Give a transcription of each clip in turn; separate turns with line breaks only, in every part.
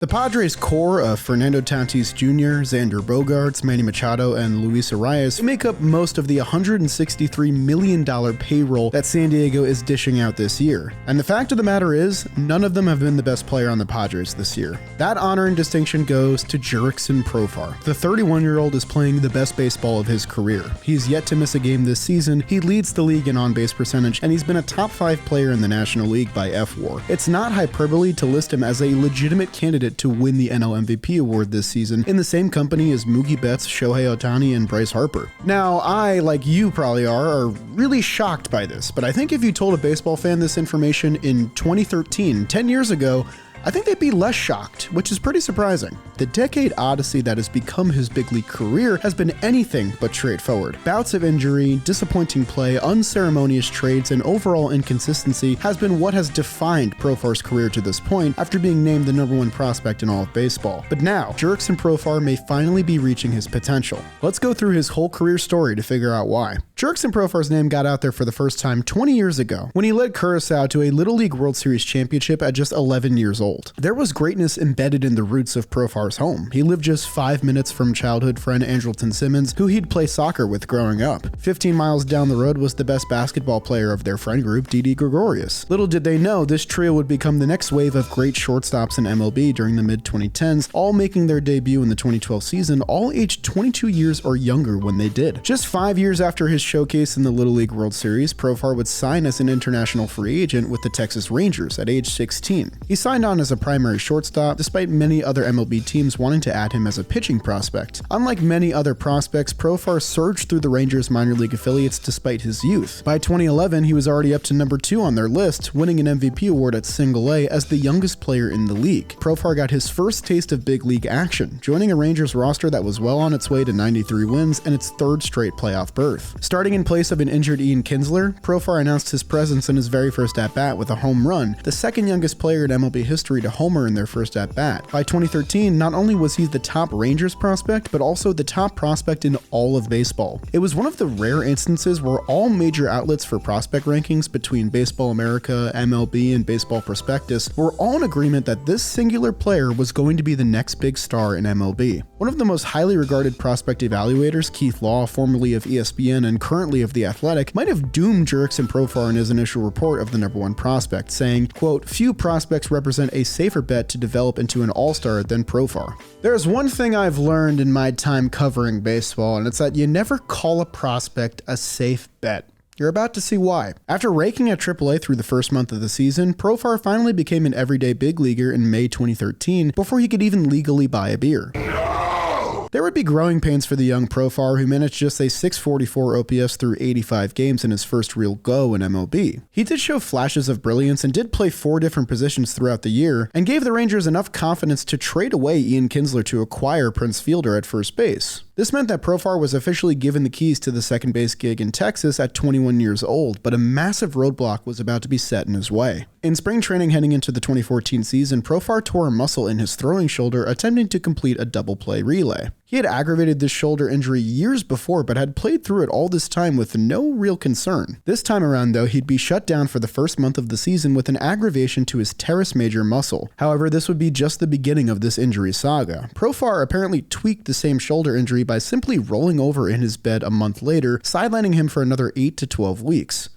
The Padres' core of Fernando Tatis Jr., Xander Bogaerts, Manny Machado, and Luis Arias make up most of the $163 million payroll that San Diego is dishing out this year. And the fact of the matter is, none of them have been the best player on the Padres this year. That honor and distinction goes to Jurickson Profar. The 31-year-old is playing the best baseball of his career. He's yet to miss a game this season, he leads the league in on-base percentage, and he's been a top 5 player in the National League by FWAR. It's not hyperbole to list him as a legitimate candidate to win the NL MVP award this season, in the same company as Mookie Betts, Shohei Ohtani, and Bryce Harper. Now, I, like you probably are really shocked by this, but I think if you told a baseball fan this information in 2013, 10 years ago, I think they'd be less shocked, which is pretty surprising. The decade odyssey that has become his big league career has been anything but straightforward. Bouts of injury, disappointing play, unceremonious trades, and overall inconsistency has been what has defined Profar's career to this point after being named the #1 prospect in all of baseball. But now, Jurickson Profar may finally be reaching his potential. Let's go through his whole career story to figure out why. Jurickson Profar's name got out there for the first time 20 years ago when he led Curaçao to a Little League World Series championship at just 11 years old. There was greatness embedded in the roots of Profar's home. He lived just 5 minutes from childhood friend Andrelton Simmons, who he'd play soccer with growing up. 15 miles down the road was the best basketball player of their friend group, Didi Gregorius. Little did they know, this trio would become the next wave of great shortstops in MLB during the mid-2010s, all making their debut in the 2012 season, all aged 22 years or younger when they did. Just 5 years after his showcase in the Little League World Series, Profar would sign as an international free agent with the Texas Rangers at age 16. He signed on as a primary shortstop, despite many other MLB teams wanting to add him as a pitching prospect. Unlike many other prospects, Profar surged through the Rangers minor league affiliates despite his youth. By 2011, he was already up to #2 on their list, winning an MVP award at Single A as the youngest player in the league. Profar got his first taste of big league action, joining a Rangers roster that was well on its way to 93 wins and its 3rd straight playoff berth. Starting in place of an injured Ian Kinsler, Profar announced his presence in his very first at-bat with a home run, the second youngest player in MLB history to homer in their first at-bat. By 2013, not only was he the top Rangers prospect, but also the top prospect in all of baseball. It was one of the rare instances where all major outlets for prospect rankings between Baseball America, MLB, and Baseball Prospectus were all in agreement that this singular player was going to be the next big star in MLB. One of the most highly regarded prospect evaluators, Keith Law, formerly of ESPN and currently of The Athletic, might have doomed Jurickson Profar in his initial report of the #1 prospect, saying, quote, "Few prospects represent a safer bet to develop into an all-star than Profar." There's one thing I've learned in my time covering baseball, and it's that you never call a prospect a safe bet. You're about to see why. After raking at AAA through the first month of the season, Profar finally became an everyday big leaguer in May 2013 before he could even legally buy a beer. There would be growing pains for the young Profar, who managed just a .644 OPS through 85 games in his first real go in MLB. He did show flashes of brilliance and did play 4 different positions throughout the year, and gave the Rangers enough confidence to trade away Ian Kinsler to acquire Prince Fielder at first base. This meant that Profar was officially given the keys to the second base gig in Texas at 21 years old, but a massive roadblock was about to be set in his way. In spring training heading into the 2014 season, Profar tore a muscle in his throwing shoulder attempting to complete a double play relay. He had aggravated this shoulder injury years before, but had played through it all this time with no real concern. This time around, though, he'd be shut down for the first month of the season with an aggravation to his teres major muscle. However, this would be just the beginning of this injury saga. Profar apparently tweaked the same shoulder injury by simply rolling over in his bed a month later, sidelining him for another 8 to 12 weeks.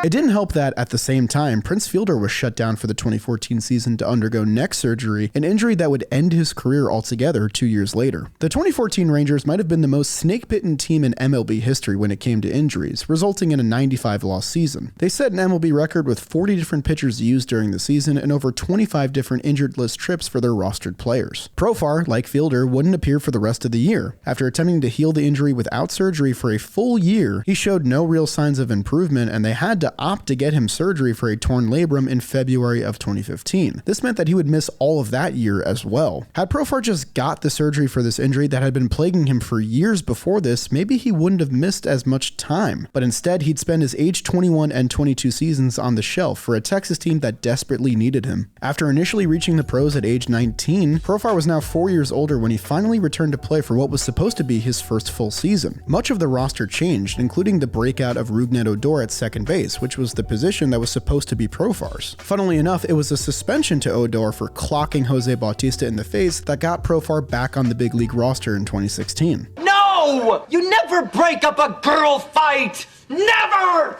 It didn't help that, at the same time, Prince Fielder was shut down for the 2014 season to undergo neck surgery, an injury that would end his career altogether 2 years later. The 2014 Rangers might have been the most snake-bitten team in MLB history when it came to injuries, resulting in a 95-loss season. They set an MLB record with 40 different pitchers used during the season and over 25 different injured list trips for their rostered players. Profar, like Fielder, wouldn't appear for the rest of the year. After attempting to heal the injury without surgery for a full year, he showed no real signs of improvement, and they had to opt to get him surgery for a torn labrum in February of 2015. This meant that he would miss all of that year as well. Had Profar just got the surgery for this injury that had been plaguing him for years before this, maybe he wouldn't have missed as much time. But instead, he'd spend his age 21 and 22 seasons on the shelf for a Texas team that desperately needed him. After initially reaching the pros at age 19, Profar was now 4 years older when he finally returned to play for what was supposed to be his first full season. Much of the roster changed, including the breakout of Rougned Odor at second base, base, which was the position that was supposed to be Profar's. Funnily enough, it was a suspension to Odor for clocking Jose Bautista in the face that got Profar back on the big league roster in 2016.
No! You never break up a girl fight! Never!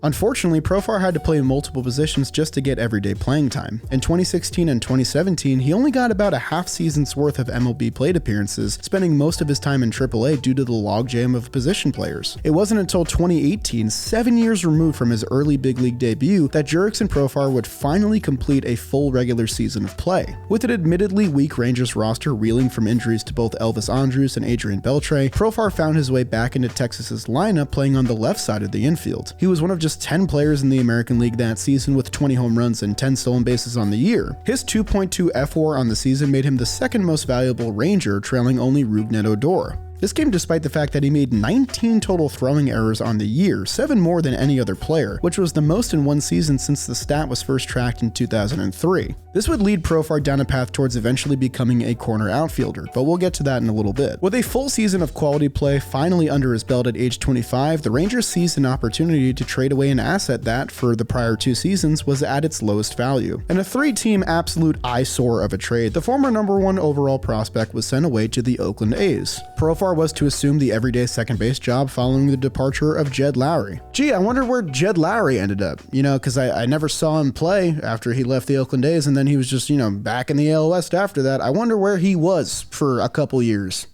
Unfortunately, Profar had to play multiple positions just to get everyday playing time. In 2016 and 2017, he only got about a half season's worth of MLB plate appearances, spending most of his time in AAA due to the logjam of position players. It wasn't until 2018, 7 years removed from his early big league debut, that Jurickson Profar would finally complete a full regular season of play. With an admittedly weak Rangers roster reeling from injuries to both Elvis Andrus and Adrian Beltre, Profar found his way back into Texas's lineup, playing on the left side of the infield. He was one of just 10 players in the American League that season with 20 home runs and 10 stolen bases on the year. His 2.2 F4 on the season made him the second most valuable Ranger, trailing only Rougned Odor. This came despite the fact that he made 19 total throwing errors on the year, 7 more than any other player, which was the most in one season since the stat was first tracked in 2003. This would lead Profar down a path towards eventually becoming a corner outfielder, but we'll get to that in a little bit. With a full season of quality play finally under his belt at age 25, the Rangers seized an opportunity to trade away an asset that, for the prior 2 seasons, was at its lowest value. In a 3-team absolute eyesore of a trade, the former #1 overall prospect was sent away to the Oakland A's. Profar was to assume the everyday second base job following the departure of Jed Lowry. Gee, I wonder where Jed Lowry ended up, because I never saw him play after he left the Oakland A's, and then he was just, back in the AL West after that. I wonder where he was for a couple years.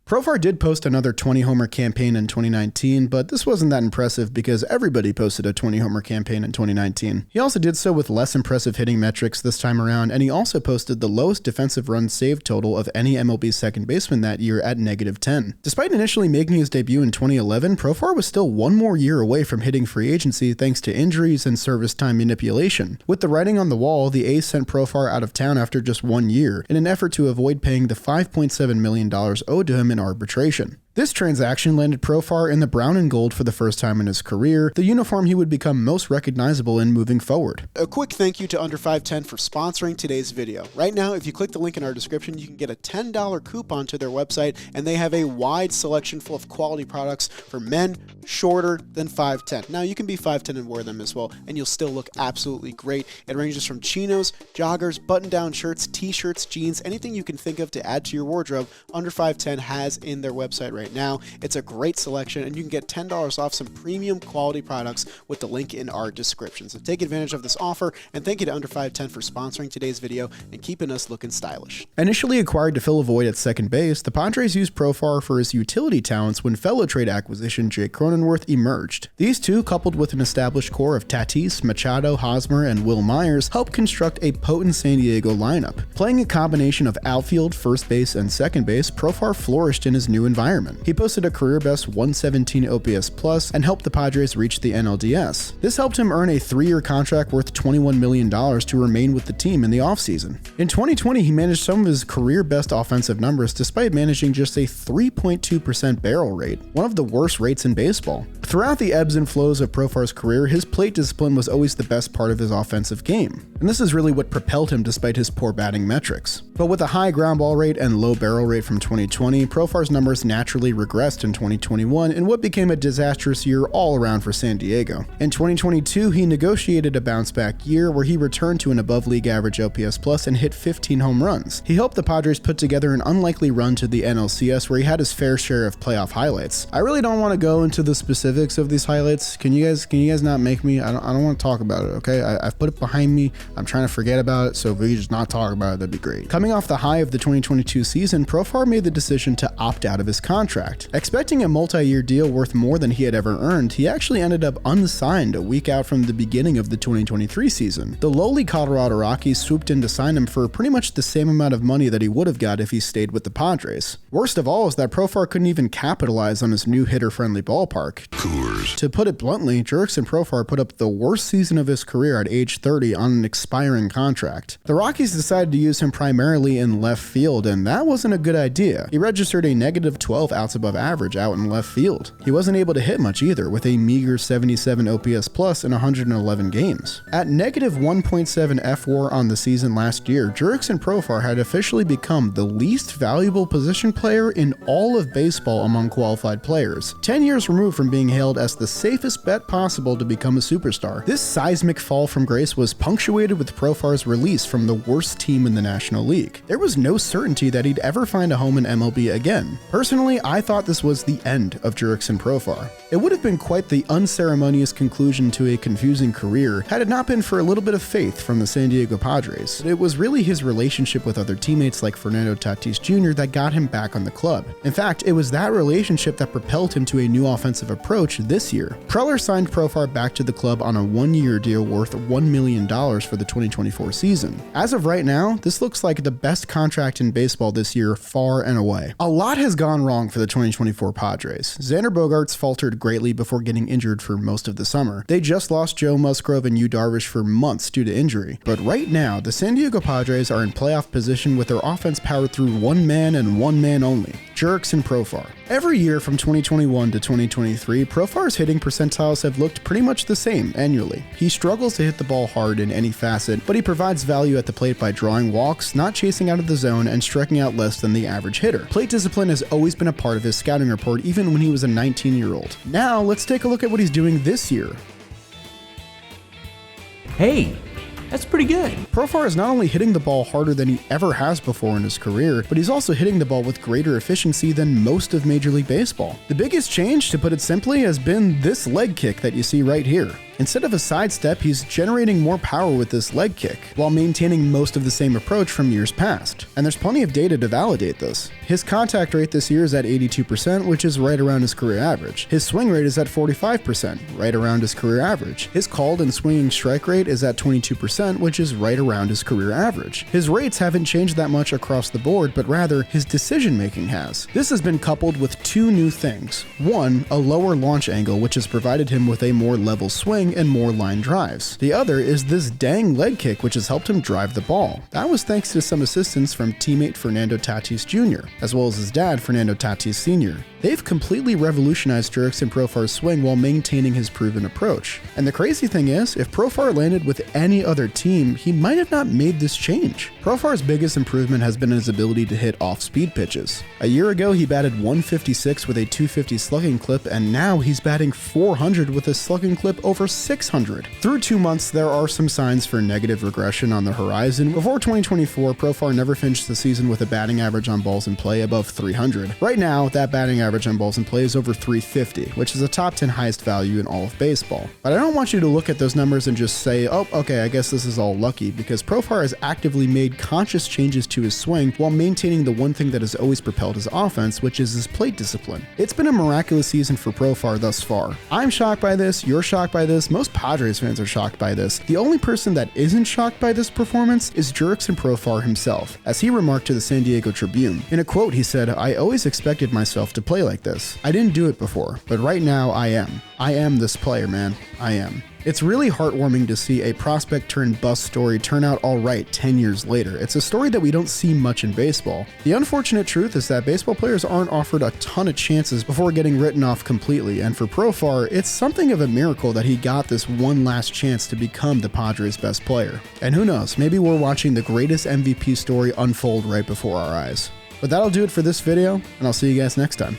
Profar did post another 20-homer campaign in 2019, but this wasn't that impressive because everybody posted a 20-homer campaign in 2019. He also did so with less impressive hitting metrics this time around, and he also posted the lowest defensive runs saved total of any MLB second baseman that year at -10. Despite initially making his debut in 2011, Profar was still 1 more year away from hitting free agency thanks to injuries and service time manipulation. With the writing on the wall, the A's sent Profar out of town after just 1 year in an effort to avoid paying the $5.7 million owed to him in arbitration. This transaction landed Profar in the brown and gold for the first time in his career, the uniform he would become most recognizable in moving forward.
A quick thank you to Under 510 for sponsoring today's video. Right now, if you click the link in our description, you can get a $10 coupon to their website, and they have a wide selection full of quality products for men shorter than 5'10". Now, you can be 5'10 and wear them as well, and you'll still look absolutely great. It ranges from chinos, joggers, button-down shirts, t-shirts, jeans, anything you can think of to add to your wardrobe, Under 510 has in their website right now. It's a great selection, and you can get $10 off some premium quality products with the link in our description. So take advantage of this offer, and thank you to Under 510 for sponsoring today's video and keeping us looking stylish.
Initially acquired to fill a void at second base, the Padres used Profar for his utility talents when fellow trade acquisition Jake Cronenworth emerged. These two, coupled with an established core of Tatis, Machado, Hosmer, and Will Myers, helped construct a potent San Diego lineup. Playing a combination of outfield, first base, and second base, Profar flourished in his new environment. He posted a career-best 117 OPS plus and helped the Padres reach the NLDS. This helped him earn a 3-year contract worth $21 million to remain with the team in the offseason. In 2020, he managed some of his career-best offensive numbers despite managing just a 3.2% barrel rate, one of the worst rates in baseball. Throughout the ebbs and flows of Profar's career, his plate discipline was always the best part of his offensive game, and this is really what propelled him despite his poor batting metrics. But with a high ground ball rate and low barrel rate from 2020, Profar's numbers naturally regressed in 2021 in what became a disastrous year all around for San Diego. In 2022, he negotiated a bounce-back year where he returned to an above-league average OPS plus and hit 15 home runs. He helped the Padres put together an unlikely run to the NLCS where he had his fair share of playoff highlights. I really don't want to go into the specifics of these highlights. Can you guys not make me? I don't want to talk about it, okay? I've put it behind me. I'm trying to forget about it, so if we just not talk about it, that'd be great. Coming off the high of the 2022 season, Profar made the decision to opt out of his contract. Expecting a multi-year deal worth more than he had ever earned, he actually ended up unsigned a week out from the beginning of the 2023 season. The lowly Colorado Rockies swooped in to sign him for pretty much the same amount of money that he would have got if he stayed with the Padres. Worst of all is that Profar couldn't even capitalize on his new hitter-friendly ballpark. Coors. To put it bluntly, Jurickson Profar put up the worst season of his career at age 30 on an expiring contract. The Rockies decided to use him primarily primarily in left field, and that wasn't a good idea. He registered a negative 12 outs above average out in left field. He wasn't able to hit much either, with a meager 77 OPS plus in 111 games. At negative 1.7 FWAR on the season last year, Jurickson Profar had officially become the least valuable position player in all of baseball among qualified players, 10 years removed from being hailed as the safest bet possible to become a superstar. This seismic fall from grace was punctuated with Profar's release from the worst team in the National League. There was no certainty that he'd ever find a home in MLB again. Personally, I thought this was the end of Jurickson Profar. It would have been quite the unceremonious conclusion to a confusing career had it not been for a little bit of faith from the San Diego Padres. It was really his relationship with other teammates like Fernando Tatis Jr. that got him back on the club. In fact, it was that relationship that propelled him to a new offensive approach this year. Preller signed Profar back to the club on a one-year deal worth $1 million for the 2024 season. As of right now, this looks like the best contract in baseball this year far and away. A lot has gone wrong for the 2024 Padres. Xander Bogaerts faltered greatly before getting injured for most of the summer. They just lost Joe Musgrove and Yu Darvish for months due to injury. But right now, the San Diego Padres are in playoff position with their offense powered through one man and one man only, Jurickson Profar. Every year from 2021 to 2023, Profar's hitting percentiles have looked pretty much the same annually. He struggles to hit the ball hard in any facet, but he provides value at the plate by drawing walks, not chasing out of the zone, and striking out less than the average hitter. Plate discipline has always been a part of his scouting report, even when he was a 19-year-old. Now, let's take a look at what he's doing this year.
Hey, that's pretty good.
Profar is not only hitting the ball harder than he ever has before in his career, but he's also hitting the ball with greater efficiency than most of Major League Baseball. The biggest change, to put it simply, has been this leg kick that you see right here. Instead of a sidestep, he's generating more power with this leg kick, while maintaining most of the same approach from years past. And there's plenty of data to validate this. His contact rate this year is at 82%, which is right around his career average. His swing rate is at 45%, right around his career average. His called and swinging strike rate is at 22%, which is right around his career average. His rates haven't changed that much across the board, but rather his decision-making has. This has been coupled with two new things. One, a lower launch angle, which has provided him with a more level swing and more line drives. The other is this dang leg kick, which has helped him drive the ball. That was thanks to some assistance from teammate Fernando Tatis Jr., as well as his dad, Fernando Tatis Sr. They've completely revolutionized Jurickson Profar's swing while maintaining his proven approach. And the crazy thing is, if Profar landed with any other team, he might have not made this change. Profar's biggest improvement has been his ability to hit off-speed pitches. A year ago, he batted 156 with a 250 slugging clip, and now he's batting 400 with a slugging clip over 600. Through 2 months, there are some signs for negative regression on the horizon. Before 2024, Profar never finished the season with a batting average on balls in play above 300. Right now, that batting average on balls in play is over 350, which is a top 10 highest value in all of baseball. But I don't want you to look at those numbers and just say, oh, okay, I guess this is all lucky, because Profar has actively made conscious changes to his swing while maintaining the one thing that has always propelled his offense, which is his plate discipline. It's been a miraculous season for Profar thus far. I'm shocked by this, you're shocked by this, most Padres fans are shocked by this. The only person that isn't shocked by this performance is Jurickson Profar himself, as he remarked to the San Diego Tribune. In a quote, he said, "I always expected myself to play like this. I didn't do it before, but right now I am. I am this player, man. I am." It's really heartwarming to see a prospect turned bust story turn out all right 10 years later. It's a story that we don't see much in baseball. The unfortunate truth is that baseball players aren't offered a ton of chances before getting written off completely, and for Profar, it's something of a miracle that he got this one last chance to become the Padres' best player. And who knows, maybe we're watching the greatest MVP story unfold right before our eyes. But that'll do it for this video, and I'll see you guys next time.